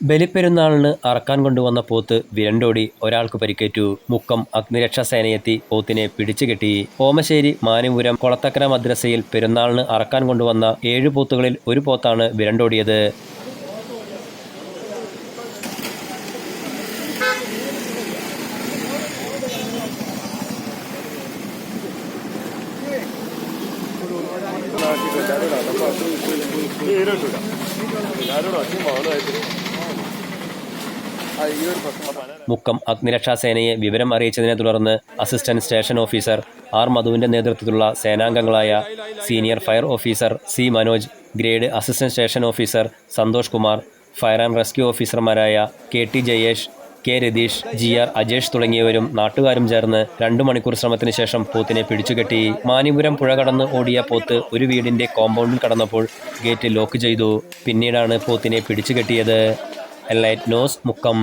ബലിപ്പെരുന്നാളിന് അറക്കാൻ കൊണ്ടുവന്ന പോത്ത് വിരണ്ടോടി, ഒരാൾക്ക് പരിക്കേറ്റു. മുക്കം അഗ്നിരക്ഷാസേനയെത്തി പോത്തിനെ പിടിച്ചുകെട്ടി. ഓമശ്ശേരി മാനുപുരം കൊളത്തക്കര മദ്രസയിൽ പെരുന്നാളിന് അറക്കാൻ കൊണ്ടുവന്ന 7 പോത്തുകളിൽ ഒരു പോത്താണ് വിരണ്ടോടിയത്. മുക്കം അഗ്നിരക്ഷാസേനയെ വിവരം അറിയിച്ചതിനെ തുടർന്ന് അസിസ്റ്റന്റ് സ്റ്റേഷൻ ഓഫീസർ ആർ മധുവിന്റെ നേതൃത്വത്തിലുള്ള സേനാംഗങ്ങളായ senior fire officer C Manoj, grade assistant station officer Santhosh Kumar, fire and rescue ഓഫീസർമാരായ K T Jayesh, K Ratheesh, G R Ajesh തുടങ്ങിയവരും നാട്ടുകാരും ചേർന്ന് 2 മണിക്കൂർ ശ്രമത്തിന് ശേഷം പോത്തിനെ പിടിച്ചുകെട്ടി. മാനിപുരം പുഴ കടന്ന് ഓടിയ പോത്ത് ഒരു വീടിന്റെ കോമ്പൗണ്ടിൽ കടന്നപ്പോൾ ഗേറ്റ് ലോക്ക് ചെയ്തു. പിന്നീടാണ് പോത്തിനെ പിടിച്ചുകെട്ടിയത്. Elite news, Mukkam.